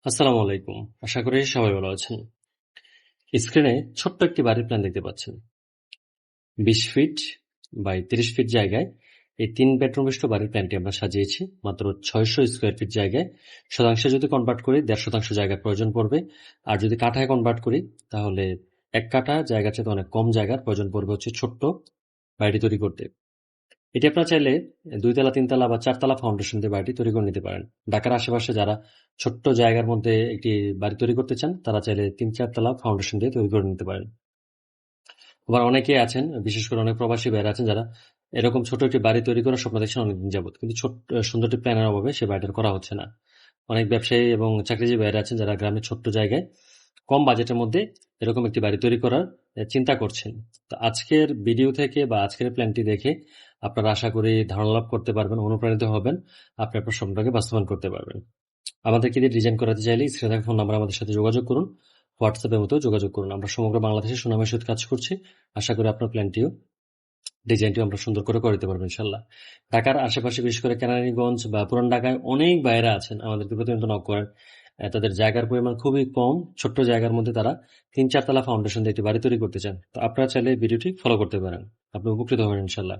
আসসালামু আলাইকুম। আশা করি সবাই ভালো আছেন। স্ক্রিনে ছোট্ট একটি বাড়ির প্ল্যান দেখতে পাচ্ছেন। ২০ ফিট বাই ৩০ ফিট জায়গায় এই ৩ বেডরুম বিশিষ্ট বাড়ির প্ল্যানটি আমরা সাজিয়েছি মাত্র ৬০০ স্কোয়ার ফিট জায়গায়। শতাংশে যদি কনভার্ট করি ১.৫ শতাংশ জায়গার প্রয়োজন পড়বে। আর যদি কাঠায় কনভার্ট করি তাহলে ১ কাঠা জায়গার চেয়ে অনেক কম জায়গার প্রয়োজন পড়বে হচ্ছে ছোট্ট বাড়িটি তৈরি করতে। এটি আপনারা চাইলে ২ তলা ৩ তলা বা ৪ তলা ফাউন্ডেশন দিয়ে বাড়িটি তৈরি করে নিতে পারেন। ঢাকার আশেপাশে যারা ছোট্ট জায়গার মধ্যে একটি বাড়ি তৈরি করতে চান তারা চাইলে ৩-৪ তলা ফাউন্ডেশন দিয়ে তৈরি করে নিতে পারেন। আবার অনেকেই আছেন, বিশেষ করে অনেক প্রবাসী ভাইরা আছেন যারা এরকম ছোট একটি বাড়ি তৈরি করার স্বপ্ন দেখছেন অনেকদিন যাবত, কিন্তু সুন্দর একটি প্ল্যানের অভাবে সে বাড়িটা করা হচ্ছে না। অনেক ব্যবসায়ী এবং চাকরিজীবী ভাইরা আছেন যারা গ্রামের ছোট্ট জায়গায় কম বাজেটের মধ্যে এরকম একটি বাড়ি তৈরি করার চিন্তা করছেন। তো আজকের ভিডিও থেকে বা আজকের প্ল্যানটি দেখে আপনারা আশা করি ধারণা লাভ করতে পারবেন, অনুপ্রাণিত হবেন, আপনি আপনার স্বপ্নটাকে বাস্তবায়ন করতে পারবেন। আমাদেরকে দিয়ে ডিজাইন করাতে চাইলে স্ক্রিনে থাকা ফোন নাম্বার আমাদের সাথে যোগাযোগ করুন, হোয়াটসঅ্যাপের মতো যোগাযোগ করুন। আমরা সমগ্র বাংলাদেশে সুনামের সহিত কাজ করছি। আশা করি আপনার প্ল্যানটিও ডিজাইনটিও আমরা সুন্দর করে দিতে পারবো ইনশাল্লাহ। ঢাকার আশেপাশে বিশেষ করে কেরানীগঞ্জ বা পুরান ঢাকায় অনেক বাইরে আছেন, আমাদেরকে প্রতিনিয়ত নক করেন। তাদের জায়গার পরিমাণ খুবই কম, ছোট্ট জায়গার মধ্যে তারা ৩-৪ তলা ফাউন্ডেশন দিয়ে একটি বাড়ি তৈরি করতে চান। তো আপনারা চাইলে ভিডিওটি ফলো করতে পারেন, আপনি উপকৃত হবেন ইনশাল্লাহ।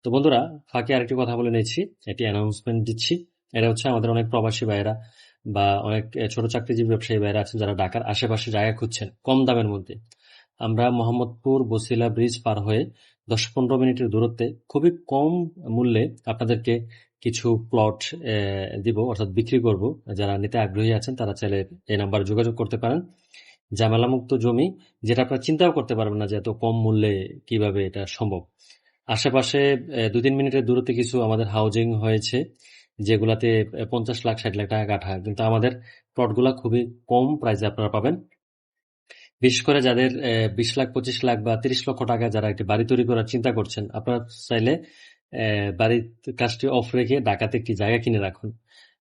তো বন্ধুরা, ফাঁকে আরেকটি কথা বলে নিচ্ছি, একটি অ্যানাউন্সমেন্ট দিচ্ছি। এটা হচ্ছে আমাদের অনেক প্রবাসী ভাইরা বা অনেক ছোট চাকরিজীবী ব্যবসায়ী ভাইরা আছেন যারা ঢাকার আশেপাশে জায়গা খুঁজছেন কম দামের মধ্যে। আমরা মোহাম্মদপুর বছিলা ব্রিজ পার হয়ে ১০-১৫ মিনিটের দূরত্বে খুবই কম মূল্যে আপনাদেরকে কিছু প্লট দিব, অর্থাৎ বিক্রি করব। যারা নিতে আগ্রহী আছেন তারা চাইলে এই নাম্বারে যোগাযোগ করতে পারেন। ঝামেলামুক্ত জমি, যেটা আপনারা চিন্তাও করতে পারবেন না যে এত কম মূল্যে কিভাবে এটা সম্ভব। আশেপাশে ২-৩ মিনিটের দূরত্বে কিছু আমাদের হাউজিং হয়েছে যেগুলাতে ৫০ লাখ ৬০ লাখ টাকা কাঠা, কিন্তু আমাদের প্লটগুলা খুবই কম প্রাইসে আপনারা পাবেন। বিশেষ করে যাদের ২০ লাখ ২৫ লাখ বা ৩০ লক্ষ টাকা যারা একটি বাড়ি তৈরি করার চিন্তা করছেন, আপনারা চাইলে বাড়ির কাজটি অফ রেখে ঢাকাতে একটি জায়গা কিনে রাখুন।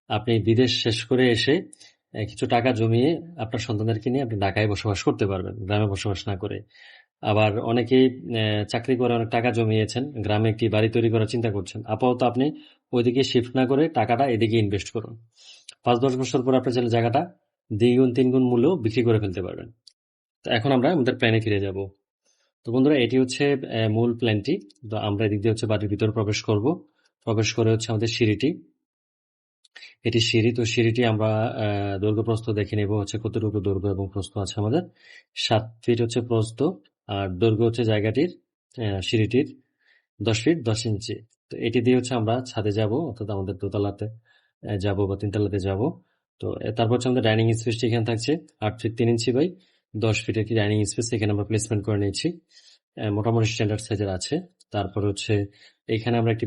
আপনি বিদেশ শেষ করে এসে কিছু টাকা জমিয়ে আপনার সন্তানদেরকে নিয়ে আপনি ঢাকায় বসবাস করতে পারবেন, গ্রামে বসবাস না করে। আবার অনেকেই চাকরি করে অনেক টাকা জমিয়েছেন, গ্রামে একটি বাড়ি তৈরি করার চিন্তা করছেন। আপাতত আপনি ওইদিকে শিফট না করে টাকাটা এদিকে ইনভেস্ট করুন। ৫-১০ বছর পর আপনার চাইলে জায়গাটা ২ গুণ ৩ গুণ মূল্যেও বিক্রি করে ফেলতে পারবেন। তো এখন আমরা আমাদের প্ল্যানে ফিরে যাব। তো বন্ধুরা, এটি হচ্ছে মূল প্ল্যানটি। তো আমরা এদিক দিয়ে হচ্ছে বাড়ির ভিতরে প্রবেশ করব। প্রবেশ করে হচ্ছে আমাদের সিঁড়িটি, এটি সিঁড়ি। তো সিঁড়িটি আমরা দৈর্ঘ্য প্রস্থ দেখে নেব হচ্ছে কতটুকু দৈর্ঘ্য এবং প্রস্থ আছে আমাদের। ৭ ফিট হচ্ছে প্রস্থ, আর দৈর্ঘ্য হচ্ছে জায়গাটির সিঁড়িটির ১০ ফিট ১০ ইঞ্চি। তো এটি দিয়ে হচ্ছে আমরা ছাদে যাব, অর্থাৎ আমাদের দোতলাতে যাব বা ৩ তলাতে যাব। তো তারপর হচ্ছে আমাদের ডাইনিং স্পেসটি এখানে থাকছে ৮ ফিট ৩ ইঞ্চি বাই ১০ ফিটের একটি ডাইনিং স্পেস এখানে আমরা প্লেসমেন্ট করে নিয়েছি, মোটামুটি স্ট্যান্ডার্ড সাইজের আছে। তারপর হচ্ছে এখানে আমরা একটি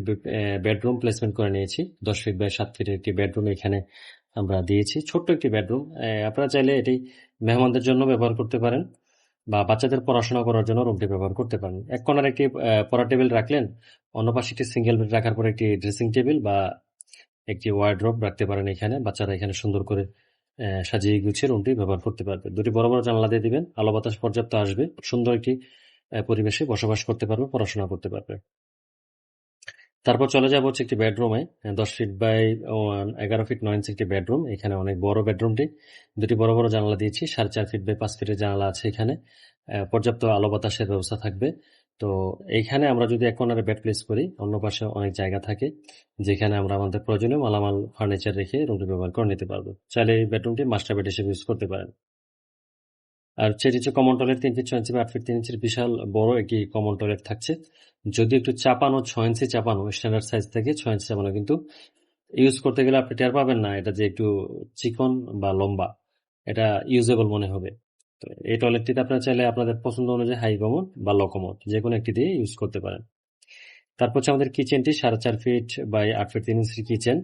বেডরুম প্লেসমেন্ট করে নিয়েছি, ১০ ফিট বাই ৭ ফিটের একটি বেডরুম এখানে আমরা দিয়েছি, ছোট্ট একটি বেডরুম। আপনারা চাইলে এটি মেহমানদের জন্য ব্যবহার করতে পারেন বা বাচ্চাদের পড়াশোনা করার জন্য রুমটি ব্যবহার করতে পারেন। এক কর্নার একটি পড়ার টেবিল রাখলেন, অন্য পাশে একটি সিঙ্গেল বেড রাখার পর একটি ড্রেসিং টেবিল বা একটি ওয়ার্ড্রোব রাখতে পারেন এখানে। বাচ্চারা এখানে সুন্দর করে সাজিয়ে গুছিয়ে রুমটি ব্যবহার করতে পারবে। দুটি বড় বড় জানলা দিয়ে দিবেন, আলো বাতাস পর্যাপ্ত আসবে, সুন্দর একটি পরিবেশে বসবাস করতে পারবে, পড়াশোনা করতে পারবে। তারপর চলে যাব হচ্ছে একটি বেডরুমে, ১০ ফিট বাই ১১ ফিট ৯ ইঞ্চি একটি বেডরুম। এখানে অনেক বড় বেডরুমটি, দুটি বড় বড় জানালা দিয়েছি, ৪.৫ ফিট বাই ৫ ফিটের জানালা আছে এখানে, পর্যাপ্ত আলো বাতাসের ব্যবস্থা থাকবে। তো এইখানে আমরা যদি এক কর্নারে বেড প্লেস করি, অন্য পাশে অনেক জায়গা থাকে যেখানে আমরা আমাদের প্রয়োজনীয় মালামাল ফার্নিচার রেখে রুমটি ব্যবহার করে নিতে পারবো। চাইলে এই বেডরুমটি মাস্টার বেড হিসেবে ইউজ করতে পারেন। আর সেটি হচ্ছে কমন টয়লেট, ৩ ফিট ৬ ইঞ্চি বা ৮ ফিট ৩ ইঞ্চির বিশাল বড় একটি কমন টয়লেট থাকছে। যদি একটু চাপানো, ৬ ইঞ্চি চাপানো, স্ট্যান্ডার্ড সাইজ থেকে ৬ ইঞ্চি চাপানো, কিন্তু ইউজ করতে গেলে আপনি টের পাবেন না এটা যে একটু চিকন বা লম্বা, এটা ইউজেবল মনে হবে। তো এই টয়লেটটিতে আপনারা চাইলে আপনাদের পছন্দ অনুযায়ী হাই কমোড বা লো কমোড যে কোনো একটি দিয়ে ইউজ করতে পারেন। তারপর হচ্ছে আমাদের কিচেনটি ৪.৫ ফিট বাই ৮ ফিট ৩ ইঞ্চির কিচেন,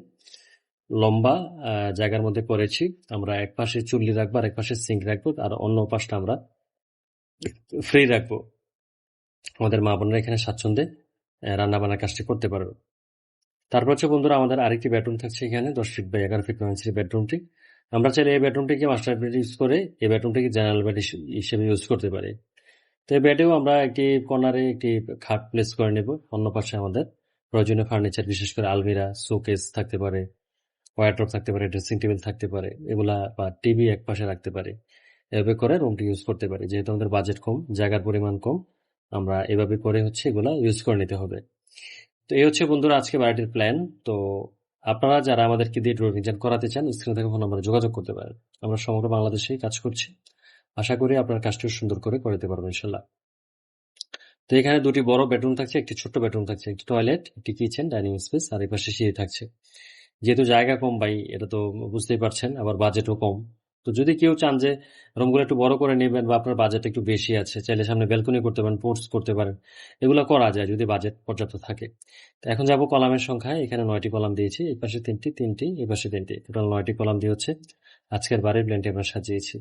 লম্বা জায়গার মধ্যে করেছি। আমরা এক পাশে চুল্লি রাখবো আর এক পাশে সিঙ্ক রাখবো, আর অন্য পাশটা আমরা ফ্রি রাখবো। আমাদের মা বোনেরা এখানে স্বাচ্ছন্দ্যে রান্না বান্নার কাজটি করতে পারবে। তারপর হচ্ছে বন্ধুরা আমাদের আরেকটি বেডরুম থাকছে এখানে, ১০ ফিট বাই ১১ ফিট ৯ ইঞ্চির বেডরুমটি। আমরা চাইলে এই বেডরুমটিকে মাস্টার বেড ইউজ করে এই বেডরুমটিকে জেনারেল বেড হিসেবে ইউজ করতে পারি। তো এই বেডেও আমরা একটি কর্নারে একটি খাট প্লেস করে নেব, অন্য পাশে আমাদের প্রয়োজনীয় ফার্নিচার, বিশেষ করে আলমিরা, শোকেস থাকতে পারে, ওয়ারড্রপ থাকতে পারে, ড্রেসিং টেবিল থাকতে পারে, এগুলা বা টিভি এক পাশে রাখতে পারে। এভাবে করে রুমটি ইউজ করতে পারি। যেহেতু আমাদের বাজেট কম, জায়গার পরিমাণ কম, আমরা এভাবে করে এগুলা ইউজ করে নিতে হবে। তো এই হচ্ছে বন্ধুরা আজকে বাড়িটির প্ল্যান। তো আপনারা যারা আমাদেরকে দিয়ে ড্রোন ডিজাইন করাতে চান, স্ক্রিনে থেকে ফোন নাম্বারে যোগাযোগ করতে পারেন। আমরা সমগ্র বাংলাদেশেই কাজ করছি। আশা করি আপনার কাজটি সুন্দর করে দিতে পারবো ইনশাল্লাহ। তো এখানে দুটি বড় বেডরুম থাকছে, একটি ছোট্ট বেডরুম থাকছে, একটি টয়লেট, একটি কিচেন, ডাইনিং স্পেস, আর এই পাশে সিঁড়ি থাকছে। যেহেতু জায়গা কম ভাই, এটা তো বুঝতেই পারছেন, আবার বাজেটও কম। তো যদি কেউ চান যে রুমগুলো একটু বড় করে নেবেন বা আপনার বাজেট একটু বেশি আছে, চাইলে সামনে ব্যালকনি করতে পারেন, পোর্টস করতে পারেন, এগুলো করা যায় যদি বাজেট পর্যাপ্ত থাকে। তো এখন যাব কলামের সংখ্যায়। এখানে 9টি কলাম দিয়েছি, এই পাশে 3টি, এই পাশে 3টি, টোটাল 9টি কলাম দিয়ে হচ্ছে আজকের বাড়ির প্ল্যানটি আমরা সাজিয়েছি।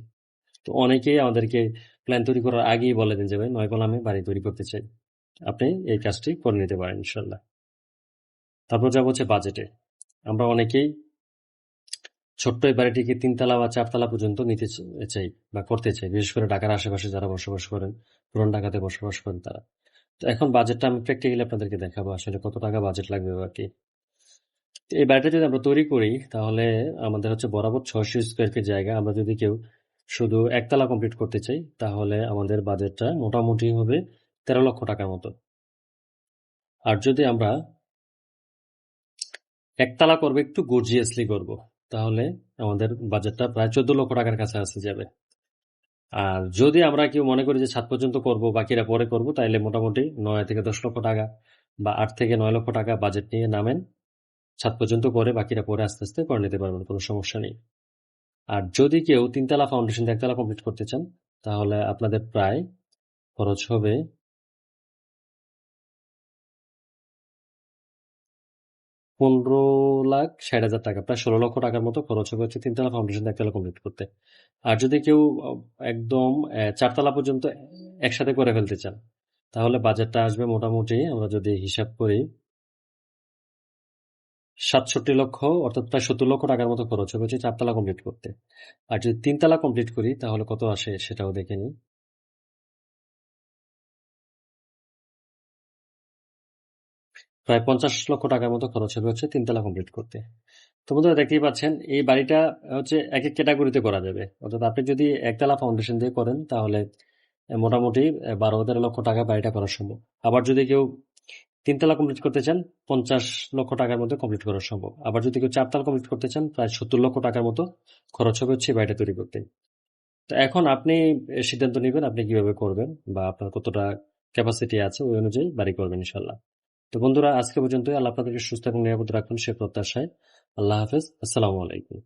তো অনেকেই আমাদেরকে প্ল্যান তৈরি করার আগেই বলে দেন যে ভাই 9 কলামে বাড়ি তৈরি করতে চাই। আপনি এই কাজটি করে নিতে পারেন ইনশাল্লাহ। তারপর যাব হচ্ছে বাজেটে। আমরা অনেকেই ছোট্ট এই বাড়িটিকে 3 তলা বা 4 তলা পর্যন্ত নিতে চাই বা করতে চাই, বিশেষ করে ঢাকার আশেপাশে যারা বসবাস করেন, পুরান ঢাকাতে বসবাস করেন তারা। তো এখন বাজেটটা আমি প্র্যাকটিক্যালি আপনাদেরকে দেখাবো আসলে কত টাকা বাজেট লাগবে আর কি। এই বাড়িটা যদি আমরা তৈরি করি তাহলে আমাদের হচ্ছে বরাবর 600 স্কোয়ার ফিট জায়গা। আমরা যদি কেউ শুধু 1 তলা কমপ্লিট করতে চাই তাহলে আমাদের বাজেটটা মোটামুটি হবে 13 লক্ষ টাকার মতো। আর যদি আমরা 1 তলা করবো, একটু গর্জিয়াসলি করব, তাহলে আমাদের বাজেটটা প্রায় 14 লক্ষ টাকার কাছে যাবে। আর যদি আমরা কেউ মনে করি যে ছাদ পর্যন্ত করব, বাকিরা পরে করব, তাইলে মোটামুটি 9 থেকে 10 লক্ষ টাকা বা 8 থেকে 9 লক্ষ টাকা বাজেট নিয়ে নামেন। ছাদ পর্যন্ত করে বাকিরা পরে আস্তে আস্তে করে নিতে পারবেন, কোনো সমস্যা নেই। আর যদি কেউ 3 তলা ফাউন্ডেশন 1 তলা কমপ্লিট করতে চান তাহলে আপনাদের প্রায় খরচ হবে 15,60,000 টাকা, প্রায় 16 লক্ষ টাকার মতো খরচ হবে হচ্ছে 3 তলা ফাউন্ডেশন 1 তলা কমপ্লিট করতে। আর যদি কেউ একদম 4 তলা পর্যন্ত একসাথে করে ফেলতে চান তাহলে বাজেটটা আসবে মোটামুটি, আমরা যদি হিসাব করি, 67 লক্ষ, অর্থাৎ প্রায় 70 লক্ষ টাকার মতো খরচ হবে হচ্ছে 4 তলা কমপ্লিট করতে। আর যদি 3 তলা কমপ্লিট করি তাহলে কত আসে সেটাও দেখে নিই। প্রায় 50 লক্ষ টাকার মতো খরচ হবে হচ্ছে 3 তলা কমপ্লিট করতে। তো বন্ধুরা দেখতেই পাচ্ছেন এই বাড়িটা হচ্ছে এক এক ক্যাটাগরিতে করা যাবে। অর্থাৎ আপনি যদি 1 তলা ফাউন্ডেশন দিয়ে করেন তাহলে মোটামুটি 12-13 লক্ষ টাকা বাড়িটা করা সম্ভব। আবার যদি কেউ 3 তলা কমপ্লিট করতে চান 50 লক্ষ টাকার মধ্যে কমপ্লিট করা সম্ভব। আবার যদি কেউ 4 তলা কমপ্লিট করতে চান প্রায় 70 লক্ষ টাকার মতো খরচ হবে হচ্ছে বাড়িটা তৈরি করতে। তো এখন আপনি সিদ্ধান্ত নেবেন আপনি কিভাবে করবেন বা আপনার কতটা ক্যাপাসিটি আছে, ওই অনুযায়ী বাড়ি করবেন ইনশাল্লাহ। তো বন্ধুরা আজকে পর্যন্তই। আল্লাহ আপনাদেরকে সুস্থ এবং নিরাপদ রাখুন সে প্রত্যাশায়। আল্লাহ হাফেজ। আসসালামু আলাইকুম।